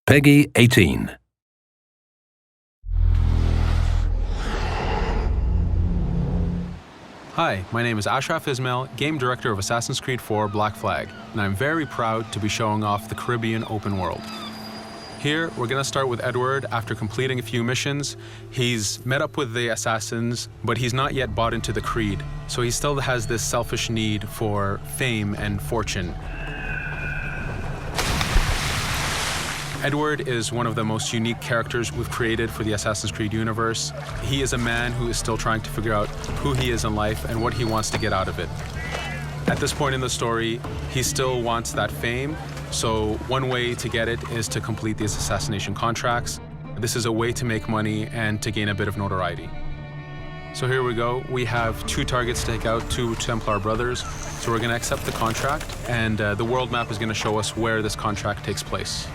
Peggy 18. Hi, my name is Ashraf Ismail, Game Director of Assassin's Creed 4 Black Flag, and I'm very proud to be showing off the Caribbean open world. Here, we're going to start with Edward. After completing a few missions, he's met up with the assassins, but he's not yet bought into the creed, so he still has this selfish need for fame and fortune. Edward is one of the most unique characters we've created for the Assassin's Creed universe. He is a man who is still trying to figure out who he is in life and what he wants to get out of it. At this point in the story, he still wants that fame, so one way to get it is to complete these assassination contracts. This is a way to make money and to gain a bit of notoriety. So here we go. We have 2 targets to take out, 2 Templar brothers. So we're going to accept the contract, and the world map is going to show us where this contract takes place.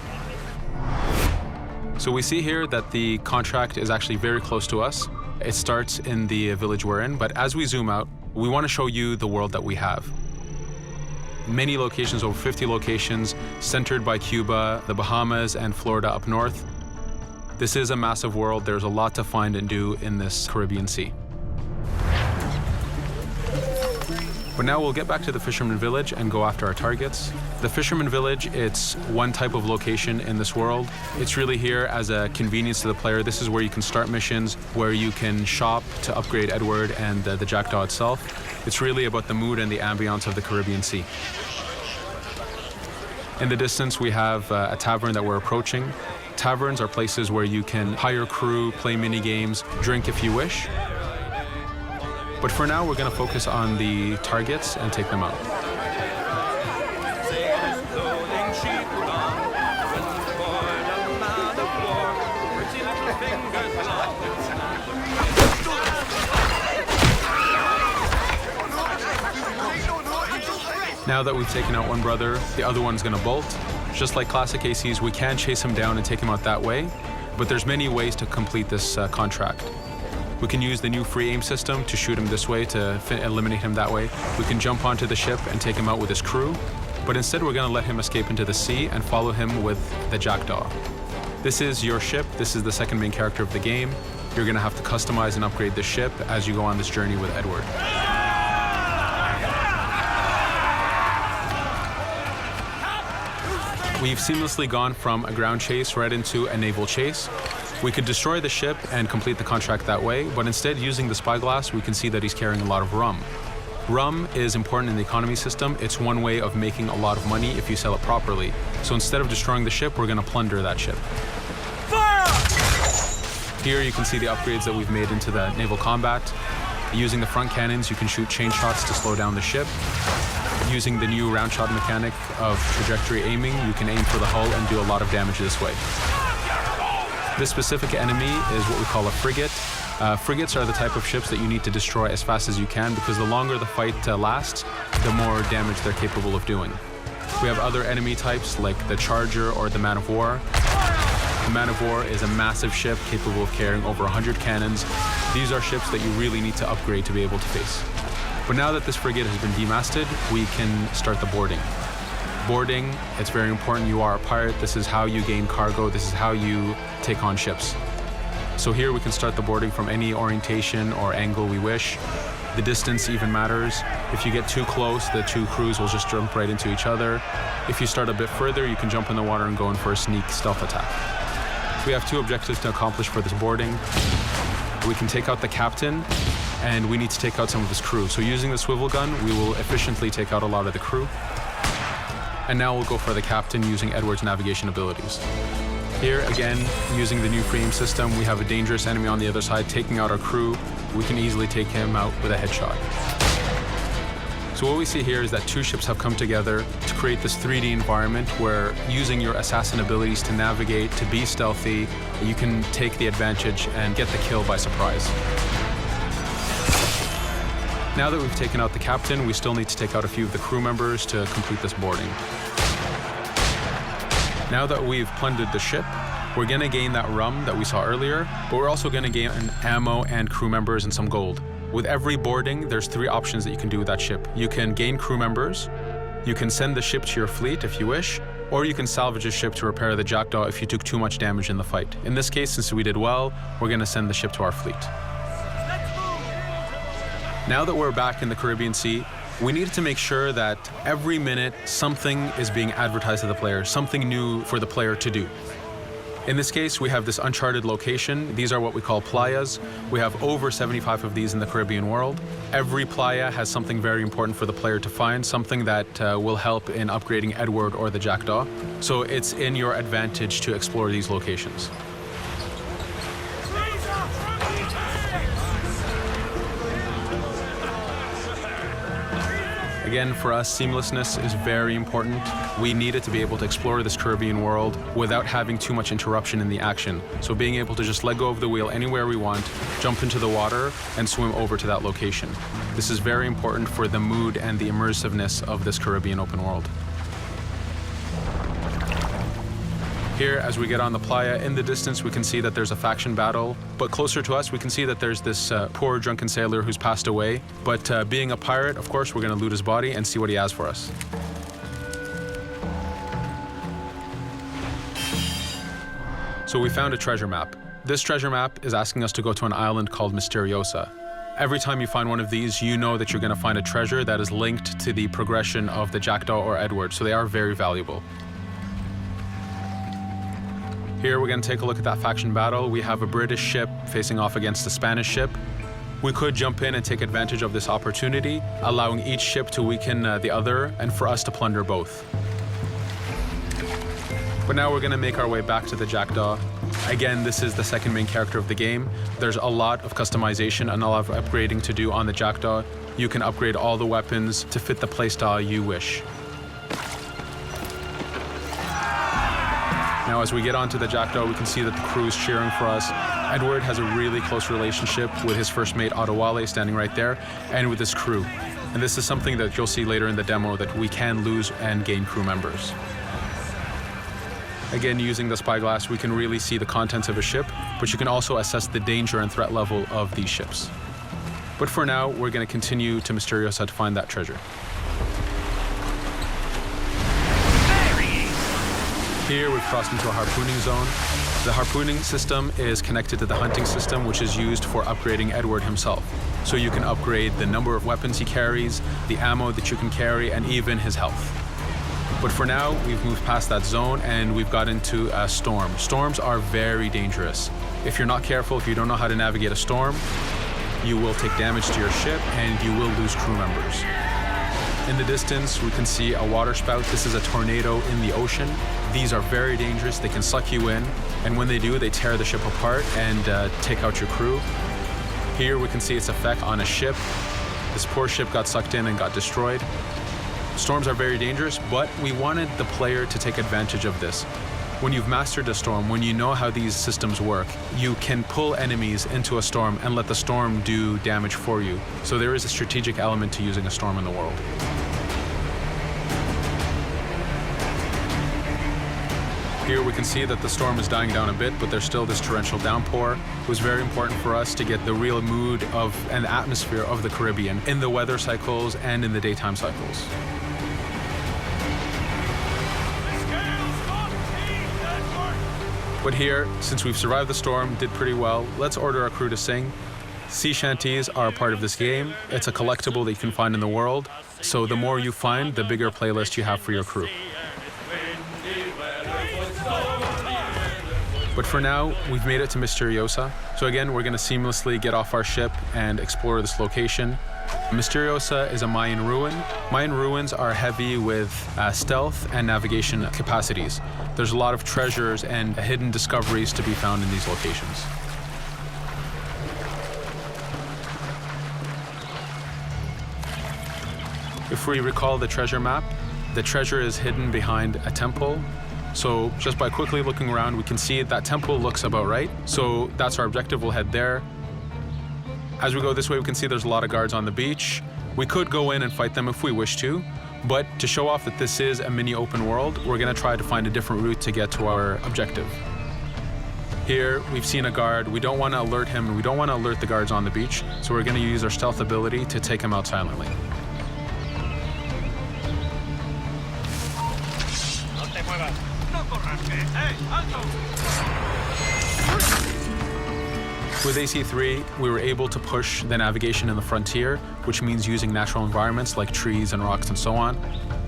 So we see here that the contract is actually very close to us. It starts in the village we're in, but as we zoom out, we want to show you the world that we have. Many locations, over 50 locations, centered by Cuba, the Bahamas, and Florida up north. This is a massive world. There's a lot to find and do in this Caribbean Sea. But now we'll get back to the Fisherman Village and go after our targets. The Fisherman Village, it's one type of location in this world. It's really here as a convenience to the player. This is where you can start missions, where you can shop to upgrade Edward and the Jackdaw itself. It's really about the mood and the ambiance of the Caribbean Sea. In the distance, we have a tavern that we're approaching. Taverns are places where you can hire crew, play mini games, drink if you wish. But for now, we're going to focus on the targets and take them out. Now that we've taken out one brother, the other one's going to bolt. Just like classic ACs, we can chase him down and take him out that way, but there's many ways to complete this contract. We can use the new free aim system to shoot him this way, to eliminate him that way. We can jump onto the ship and take him out with his crew, but instead we're going to let him escape into the sea and follow him with the Jackdaw. This is your ship. This is the second main character of the game. You're going to have to customize and upgrade the ship as you go on this journey with Edward. We've seamlessly gone from a ground chase right into a naval chase. We could destroy the ship and complete the contract that way, but instead, using the spyglass, we can see that he's carrying a lot of rum. Rum is important in the economy system. It's one way of making a lot of money if you sell it properly. So instead of destroying the ship, we're going to plunder that ship. Fire! Here you can see the upgrades that we've made into the naval combat. Using the front cannons, you can shoot chain shots to slow down the ship. Using the new round shot mechanic of trajectory aiming, you can aim for the hull and do a lot of damage this way. This specific enemy is what we call a frigate. Frigates are the type of ships that you need to destroy as fast as you can, because the longer the fight lasts, the more damage they're capable of doing. We have other enemy types like the Charger or the Man of War. The Man of War is a massive ship capable of carrying over 100 cannons. These are ships that you really need to upgrade to be able to face. But now that this frigate has been demasted, we can start the boarding. Boarding, it's very important. You are a pirate. This is how you gain cargo. This is how you take on ships. So here we can start the boarding from any orientation or angle we wish. The distance even matters. If you get too close, the 2 crews will just jump right into each other. If you start a bit further, you can jump in the water and go in for a sneak stealth attack. We have 2 objectives to accomplish for this boarding. We can take out the captain, and we need to take out some of his crew. So using the swivel gun, we will efficiently take out a lot of the crew. And now we'll go for the captain using Edward's navigation abilities. Here, again, using the new free aim system, we have a dangerous enemy on the other side taking out our crew. We can easily take him out with a headshot. So what we see here is that 2 ships have come together to create this 3D environment where, using your assassin abilities to navigate, to be stealthy, you can take the advantage and get the kill by surprise. Now that we've taken out the captain, we still need to take out a few of the crew members to complete this boarding. Now that we've plundered the ship, we're going to gain that rum that we saw earlier, but we're also going to gain ammo and crew members and some gold. With every boarding, there's 3 options that you can do with that ship. You can gain crew members, you can send the ship to your fleet if you wish, or you can salvage a ship to repair the Jackdaw if you took too much damage in the fight. In this case, since we did well, we're going to send the ship to our fleet. Now that we're back in the Caribbean Sea, we needed to make sure that every minute something is being advertised to the player, something new for the player to do. In this case, we have this uncharted location. These are what we call playas. We have over 75 of these in the Caribbean world. Every playa has something very important for the player to find, something that will help in upgrading Edward or the Jackdaw. So it's in your advantage to explore these locations. Again, for us, seamlessness is very important. We needed to be able to explore this Caribbean world without having too much interruption in the action. So being able to just let go of the wheel anywhere we want, jump into the water, and swim over to that location. This is very important for the mood and the immersiveness of this Caribbean open world. Here, as we get on the playa, in the distance we can see that there's a faction battle, but closer to us we can see that there's this poor drunken sailor who's passed away. But being a pirate, of course, we're going to loot his body and see what he has for us. So we found a treasure map. This treasure map is asking us to go to an island called Misteriosa. Every time you find one of these, you know that you're going to find a treasure that is linked to the progression of the Jackdaw or Edward, so they are very valuable. Here we're going to take a look at that faction battle. We have a British ship facing off against a Spanish ship. We could jump in and take advantage of this opportunity, allowing each ship to weaken the other and for us to plunder both. But now we're going to make our way back to the Jackdaw. Again, this is the second main character of the game. There's a lot of customization and a lot of upgrading to do on the Jackdaw. You can upgrade all the weapons to fit the playstyle you wish. Now, as we get onto the Jackdaw, we can see that the crew is cheering for us. Edward has a really close relationship with his first mate, Adewale, standing right there, and with his crew. And this is something that you'll see later in the demo, that we can lose and gain crew members. Again, using the spyglass, we can really see the contents of a ship, but you can also assess the danger and threat level of these ships. But for now, we're going to continue to Misteriosa to find that treasure. Here we've crossed into a harpooning zone. The harpooning system is connected to the hunting system, which is used for upgrading Edward himself. So you can upgrade the number of weapons he carries, the ammo that you can carry, and even his health. But for now, we've moved past that zone and we've got into a storm. Storms are very dangerous. If you're not careful, if you don't know how to navigate a storm, you will take damage to your ship and you will lose crew members. In the distance, we can see a water spout. This is a tornado in the ocean. These are very dangerous. They can suck you in, and when they do, they tear the ship apart and take out your crew. Here we can see its effect on a ship. This poor ship got sucked in and got destroyed. Storms are very dangerous, but we wanted the player to take advantage of this. When you've mastered a storm, when you know how these systems work, you can pull enemies into a storm and let the storm do damage for you. So there is a strategic element to using a storm in the world. Here we can see that the storm is dying down a bit, but there's still this torrential downpour. It was very important for us to get the real mood of and atmosphere of the Caribbean in the weather cycles and in the daytime cycles. But here, since we've survived the storm, did pretty well, let's order our crew to sing. Sea shanties are a part of this game. It's a collectible that you can find in the world. So the more you find, the bigger playlist you have for your crew. But for now, we've made it to Misteriosa. So again, we're going to seamlessly get off our ship and explore this location. Misteriosa is a Mayan ruin. Mayan ruins are heavy with stealth and navigation capacities. There's a lot of treasures and hidden discoveries to be found in these locations. If we recall the treasure map, the treasure is hidden behind a temple. So just by quickly looking around, we can see that temple looks about right. So that's our objective. We'll head there. As we go this way, we can see there's a lot of guards on the beach. We could go in and fight them if we wish to, but to show off that this is a mini open world, we're going to try to find a different route to get to our objective. Here, we've seen a guard. We don't want to alert him, and we don't want to alert the guards on the beach, so we're going to use our stealth ability to take him out silently. With AC3, we were able to push the navigation in the frontier, which means using natural environments like trees and rocks and so on.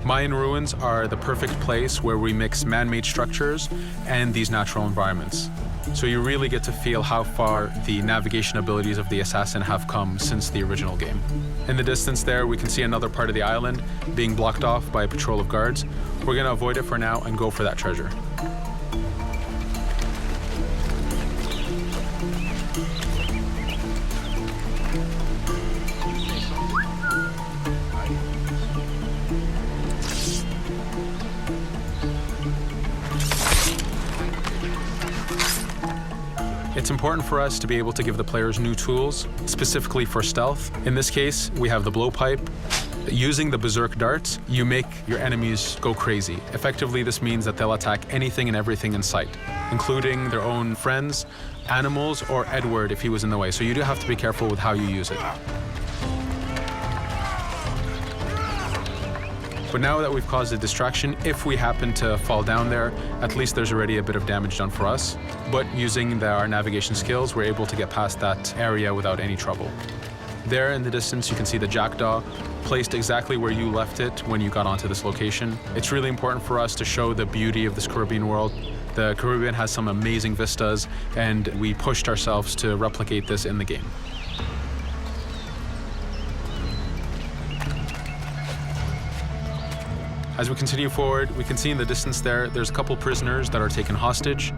Mayan ruins are the perfect place where we mix man-made structures and these natural environments. So you really get to feel how far the navigation abilities of the assassin have come since the original game. In the distance there, we can see another part of the island being blocked off by a patrol of guards. We're going to avoid it for now and go for that treasure. It's important for us to be able to give the players new tools, specifically for stealth. In this case, we have the blowpipe. Using the berserk darts, you make your enemies go crazy. Effectively, this means that they'll attack anything and everything in sight, including their own friends, animals, or Edward if he was in the way. So you do have to be careful with how you use it. But now that we've caused a distraction, if we happen to fall down there, at least there's already a bit of damage done for us. But using our navigation skills, we're able to get past that area without any trouble. There in the distance, you can see the jackdaw placed exactly where you left it when you got onto this location. It's really important for us to show the beauty of this Caribbean world. The Caribbean has some amazing vistas, and we pushed ourselves to replicate this in the game. As we continue forward, we can see in the distance there's a couple prisoners that are taken hostage.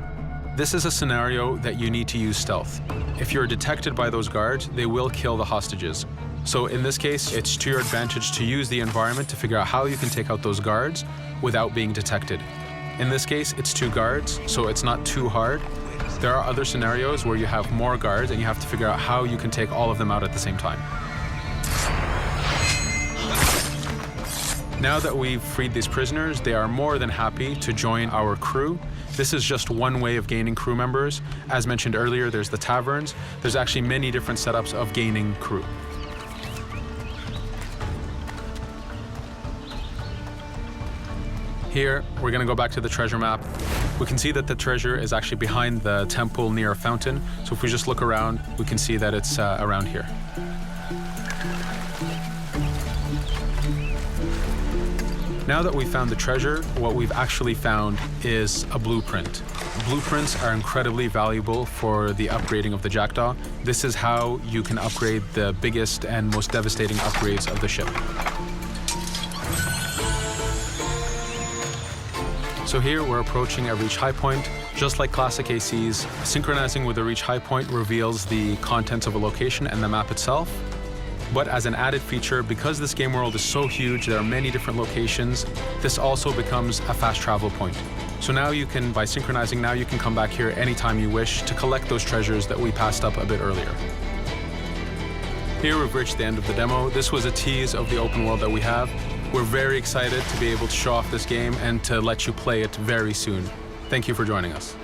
This is a scenario that you need to use stealth. If you're detected by those guards, they will kill the hostages. So in this case, it's to your advantage to use the environment to figure out how you can take out those guards without being detected. In this case, it's 2 guards, so it's not too hard. There are other scenarios where you have more guards and you have to figure out how you can take all of them out at the same time. Now that we've freed these prisoners, they are more than happy to join our crew. This is just one way of gaining crew members. As mentioned earlier, there's the taverns. There's actually many different setups of gaining crew. Here, we're going to go back to the treasure map. We can see that the treasure is actually behind the temple near a fountain. So if we just look around, we can see that it's around here. Now that we've found the treasure, what we've actually found is a blueprint. Blueprints are incredibly valuable for the upgrading of the jackdaw. This is how you can upgrade the biggest and most devastating upgrades of the ship. So here we're approaching a reach high point. Just like classic ACs, synchronizing with the reach high point reveals the contents of a location and the map itself. But as an added feature, because this game world is so huge, there are many different locations, this also becomes a fast travel point. So now you can, by synchronizing, now you can come back here anytime you wish to collect those treasures that we passed up a bit earlier. Here we've reached the end of the demo. This was a tease of the open world that we have. We're very excited to be able to show off this game and to let you play it very soon. Thank you for joining us.